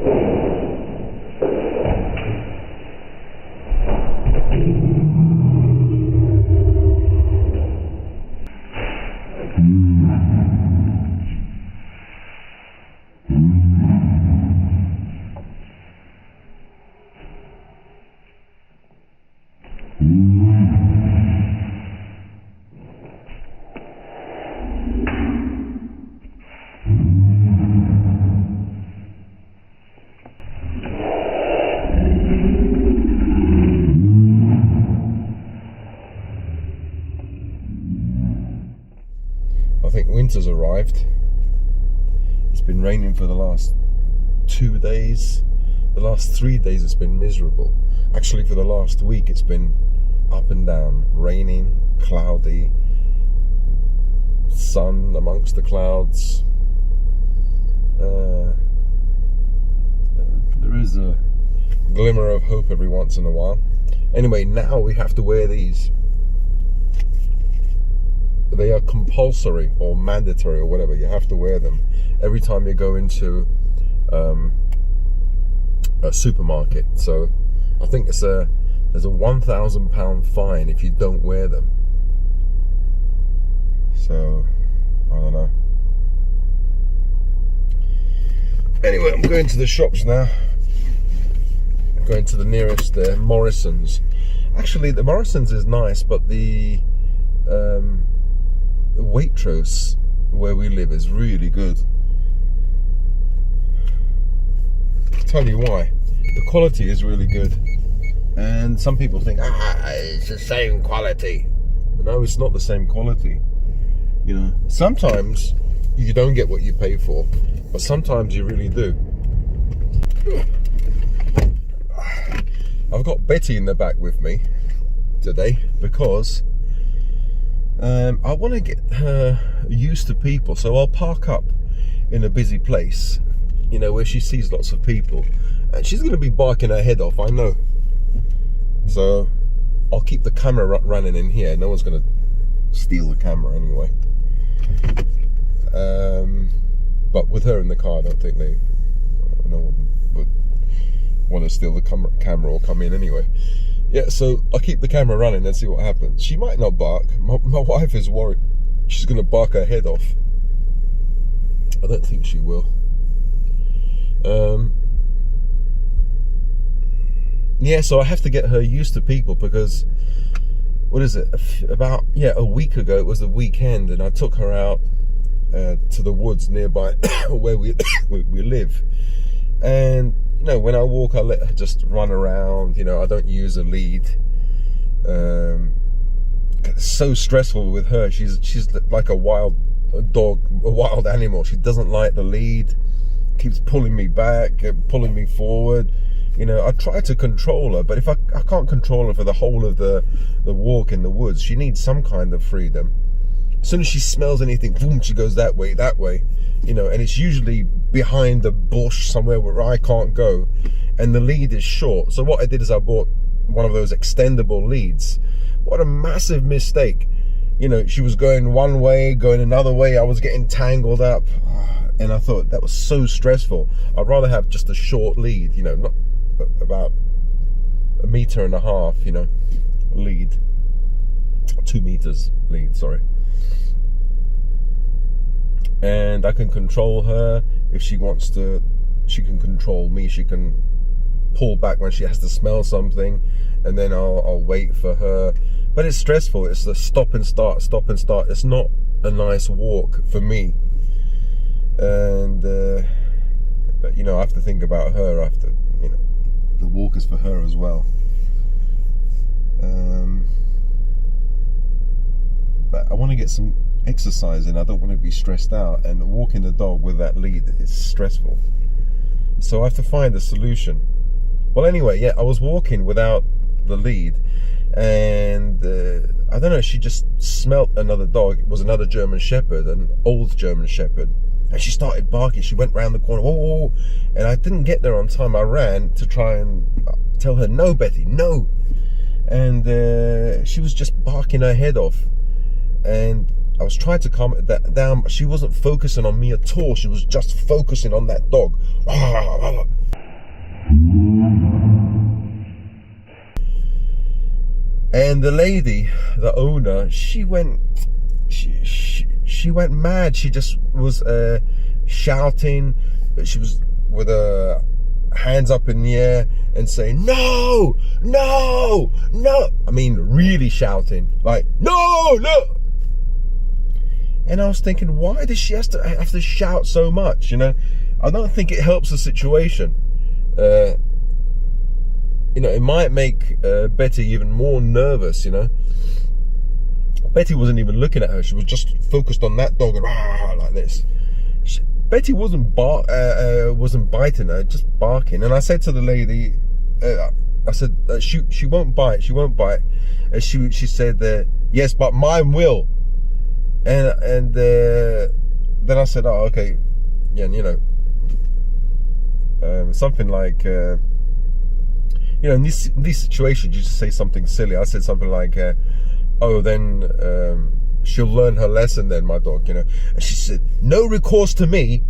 I think winter's arrived. It's been raining for the last 2 days. The last 3 days it's been miserable. Actually, for the last week it's been up and down, raining, cloudy, sun amongst the clouds. There is a glimmer of hope every once in a while. Anyway, now we have to wear these. They are compulsory or mandatory or whatever. You have to wear them every time you go into a supermarket. So I think there's a £1,000 fine if you don't wear them. So I don't know. Anyway, I'm going to the shops now. I'm going to the nearest Morrison's. Actually, the Morrison's is nice, but the Waitrose where we live is really good. I'll tell you why. The quality is really good, and some people think it's the same quality. No, it's not the same quality. You know, sometimes you don't get what you pay for, but sometimes you really do. I've got Betty in the back with me today because I want to get her used to people. So I'll park up in a busy place, you know, where she sees lots of people, and she's going to be barking her head off, I know. So I'll keep the camera running in here. No one's going to steal the camera anyway. But with her in the car, I don't think no one would want to steal the camera or come in anyway. Yeah, so I'll keep the camera running and see what happens. She might not bark. My wife is worried she's going to bark her head off. I don't think she will. Yeah, so I have to get her used to people because, what is it? About a week ago, it was the weekend, and I took her out to the woods nearby where we live. And you know, when I walk, I let her just run around. You know, I don't use a lead. It's so stressful with her. She's like a wild dog, a wild animal. She doesn't like the lead. Keeps pulling me back, pulling me forward. You know, I try to control her, but if I can't control her for the whole of the walk in the woods, she needs some kind of freedom. As soon as she smells anything, boom, she goes that way, you know, and it's usually behind a bush somewhere where I can't go, and the lead is short. So what I did is I bought one of those extendable leads. What a massive mistake. You know, she was going one way, going another way, I was getting tangled up, and I thought that was so stressful. I'd rather have just a short lead, you know, not about 1.5 meters, you know, lead. 2 meters lead, sorry. And I can control her. If she wants to, she can control me. She can pull back when she has to smell something, and then I'll wait for her. But it's stressful. It's the stop and start, stop and start. It's not a nice walk for me. And but, you know, I have to think about her. I have to, you know, the walk is for her as well. But I want to get some exercise in. I don't want to be stressed out, and walking the dog with that lead is stressful. So I have to find a solution. Well, anyway, yeah, I was walking without the lead, and I don't know, she just smelt another dog. It was another German Shepherd, an old German Shepherd, and she started barking. She went round the corner, whoa, whoa, whoa, and I didn't get there on time. I ran to try and tell her, no, Betty, no. And she was just barking her head off, and I was trying to calm it down, but she wasn't focusing on me at all. She was just focusing on that dog. And the lady, the owner, she went mad. She just was shouting. She was with her hands up in the air and saying, no, no, no. I mean, really shouting, like, no, no. And I was thinking, why does she have to shout so much? You know, I don't think it helps the situation. You know, it might make Betty even more nervous, you know. Betty wasn't even looking at her. She was just focused on that dog and like this. Betty wasn't biting her, just barking. And I said to the lady, I said, she won't bite, she won't bite. And she said, yes, but mine will. And then I said, oh, okay, yeah, you know, something like, you know, in these situations, you just say something silly. I said something like, oh, then she'll learn her lesson then, my dog, you know. And she said, no recourse to me.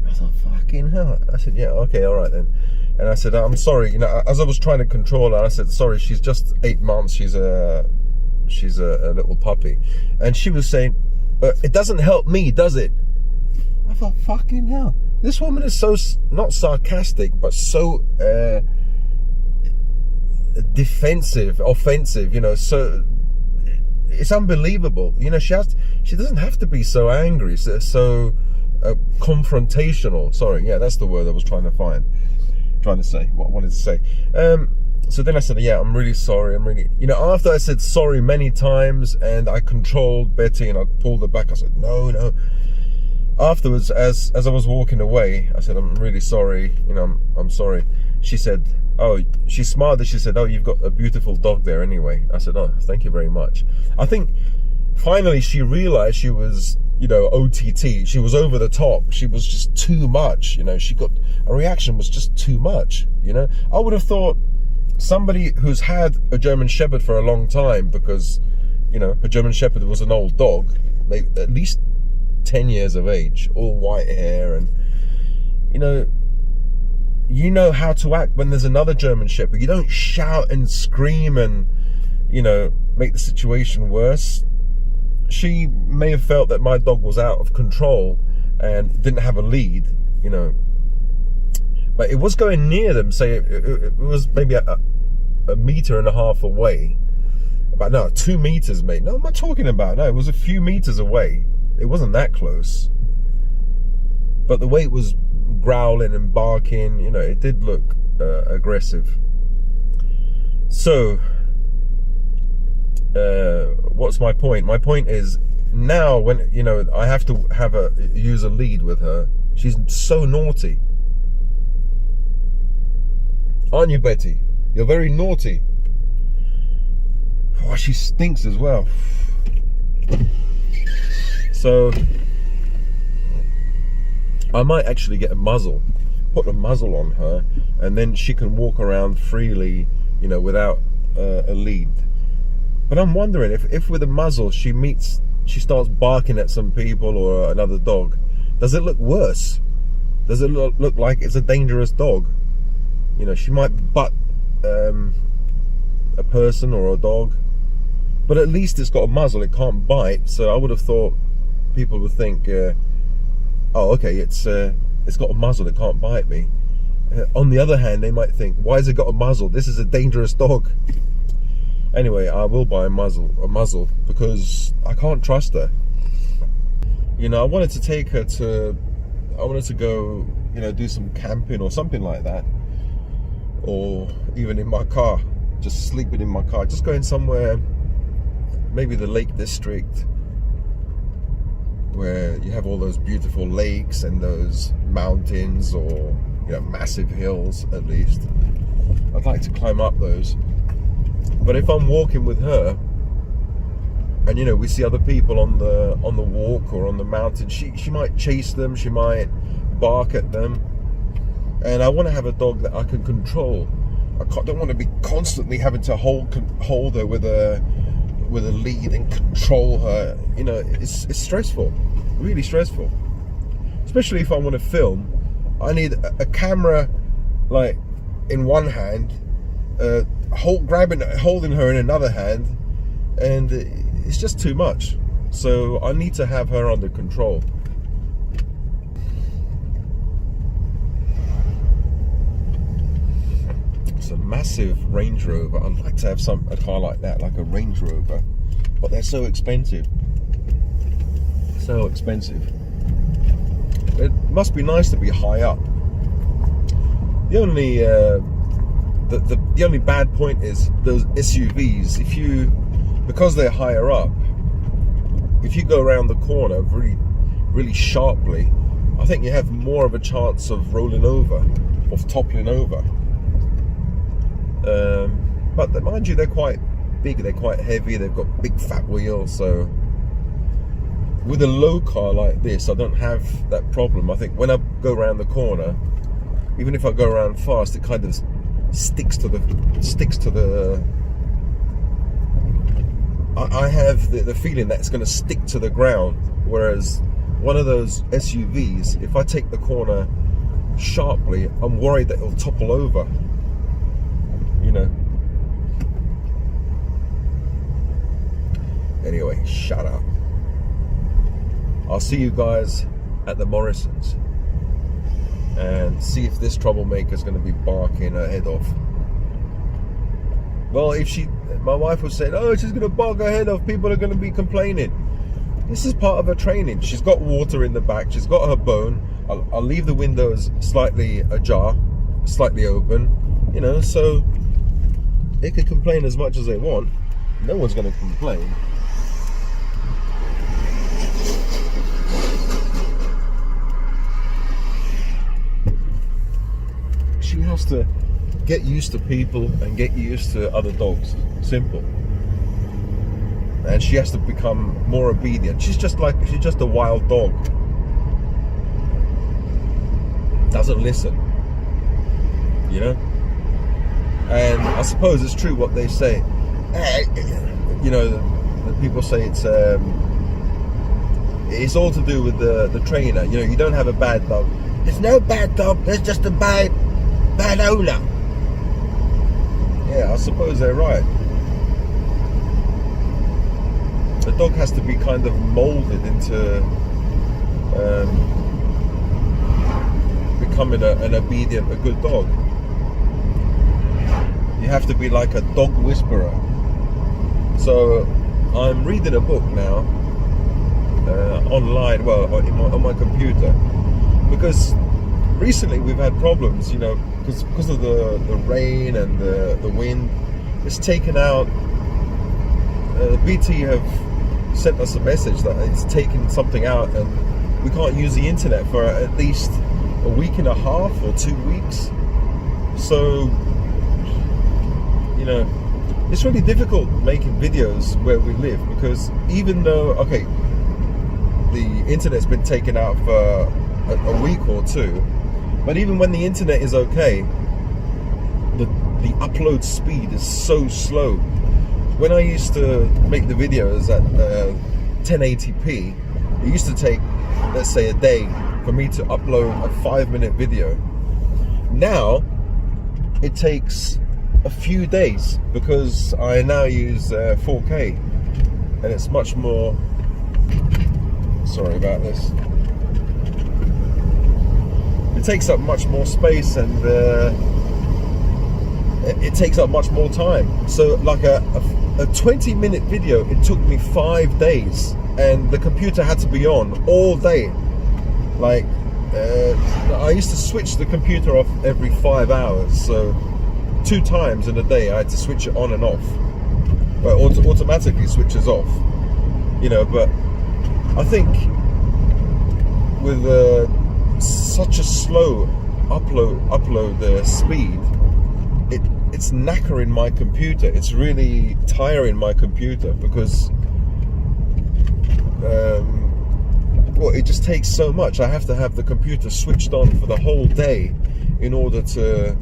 I thought, fucking hell. I said, yeah, okay, all right then. And I said, I'm sorry, you know, as I was trying to control her, I said, sorry, she's just 8 months. She's a little puppy. And she was saying, it doesn't help me, does it? I thought, fucking hell. This woman is so, not sarcastic, but so defensive, offensive, you know, so it's unbelievable. You know, she doesn't have to be so angry, so confrontational. Sorry, yeah, that's the word I was trying to say, what I wanted to say. So then I said, yeah, I'm really sorry. You know, after I said sorry many times and I controlled Betty and I pulled her back, I said, no. Afterwards, as I was walking away, I said, I'm really sorry, you know, I'm sorry. She said, oh, she smiled and she said, oh, you've got a beautiful dog there anyway. I said, oh, thank you very much. I think finally she realized she was, you know, OTT. She was over the top. She was just too much, you know. Her reaction was just too much, you know. I would have thought somebody who's had a German Shepherd for a long time, because, you know, a German Shepherd was an old dog, maybe at least 10 years of age, all white hair, and, you know how to act when there's another German Shepherd. You don't shout and scream and, you know, make the situation worse. She may have felt that my dog was out of control and didn't have a lead, you know, but it was going near them. Say it was maybe a 1.5 meters away. About, no, 2 meters, mate. No, I'm not talking about, no, it was a few meters away. It wasn't that close. But the way it was growling and barking, you know, it did look aggressive. So, what's my point? My point is, now when, you know, I have to use a lead with her, she's so naughty. Aren't you, Betty? You're very naughty. Oh, she stinks as well. So I might actually get a muzzle, put a muzzle on her, and then she can walk around freely, you know, without a lead. But I'm wondering if with a muzzle she starts barking at some people or another dog, does it look worse? Does it look like it's a dangerous dog? You know, she might butt a person or a dog, but at least it's got a muzzle, it can't bite. So I would have thought people would think, oh, okay, it's got a muzzle, it can't bite me. On the other hand, they might think, why has it got a muzzle? This is a dangerous dog. Anyway, I will buy a muzzle because I can't trust her. You know, I wanted to take her I wanted to go, you know, do some camping or something like that, or even in my car, just sleeping in my car, just going somewhere, maybe the Lake District, where you have all those beautiful lakes and those mountains, or, you know, massive hills at least. I'd like to climb up those. But if I'm walking with her, and, you know, we see other people on the walk or on the mountain, she might chase them, she might bark at them, and I want to have a dog that I can control. I don't want to be constantly having to hold her with a lead and control her. You know, it's stressful, really stressful. Especially if I want to film, I need a camera, like, in one hand, holding her in another hand, and it's just too much. So I need to have her under control. It's a massive Range Rover. I'd like to have a car like that, like a Range Rover, but they're so expensive. So expensive. It must be nice to be high up. The only the only bad point is those SUVs. Because they're higher up, if you go around the corner really sharply, I think you have more of a chance of rolling over, of toppling over. But mind you, they're quite big, they're quite heavy, they've got big fat wheels. So with a low car like this, I don't have that problem. I think when I go around the corner, even if I go around fast, it kind of sticks to the. I have the feeling that it's going to stick to the ground, whereas one of those SUVs, if I take the corner sharply, I'm worried that it'll topple over, you know. Anyway, shut up. I'll see you guys at the Morrisons and see if this troublemaker's going to be barking her head off. Well, my wife was saying, oh, she's going to bark her head off, people are going to be complaining. This is part of her training. She's got water in the back, she's got her bone. I'll leave the windows slightly ajar, slightly open, you know, so they can complain as much as they want. No one's going to complain. She has to get used to people and get used to other dogs. Simple. And she has to become more obedient. She's just a wild dog. Doesn't listen. You know? And I suppose it's true what they say. You know, the people say it's all to do with the trainer. You know, you don't have a bad dog. There's no bad dog, there's just a bad owner. Yeah, I suppose they're right. The dog has to be kind of molded into becoming an obedient, a good dog. You have to be like a dog whisperer. So I'm reading a book now online, well, on my computer, because recently we've had problems, you know, because of the rain and the wind. It's taken out. BT have sent us a message that it's taken something out, and we can't use the internet for at least a week and a half or 2 weeks. So, you know, it's really difficult making videos where we live, because even though, okay, the internet's been taken out for a week or two, but even when the internet is okay, the upload speed is so slow. When I used to make the videos at 1080p, it used to take, let's say, a day for me to upload a 5-minute video. Now it takes a few days, because I now use 4K, and it's much more, sorry about this, it takes up much more space, and it takes up much more time. So like a 20-minute video, it took me 5 days, and the computer had to be on all day. Like I used to switch the computer off every 5 hours, so 2 times in a day I had to switch it on and off. But automatically switches off, you know. But I think with such a slow upload speed, it's knackering my computer. It's really tiring my computer, because well, it just takes so much. I have to have the computer switched on for the whole day in order to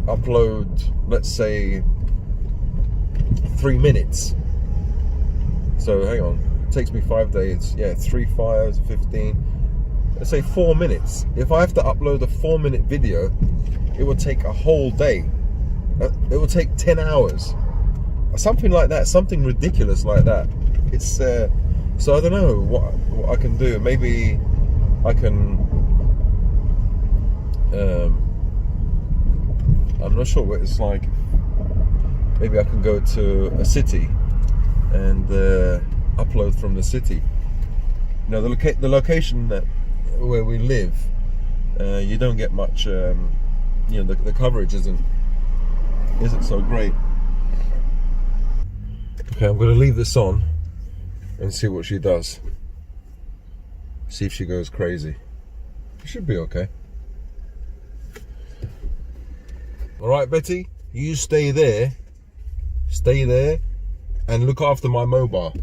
upload, let's say, 3 minutes. So hang on, it takes me 5 days. Yeah, 3, 5, 15. Let's say 4 minutes. If I have to upload a 4-minute video, it would take a whole day. It will take 10 hours. Something like that, something ridiculous like that. It's so I don't know what I can do. Maybe I can. I'm not sure what it's like. Maybe I can go to a city and upload from the city. You know, the location where we live, you don't get much. You know, the coverage isn't so great. Okay, I'm going to leave this on and see what she does. See if she goes crazy. It should be okay. All right, Betty, you stay there, and look after my mobile.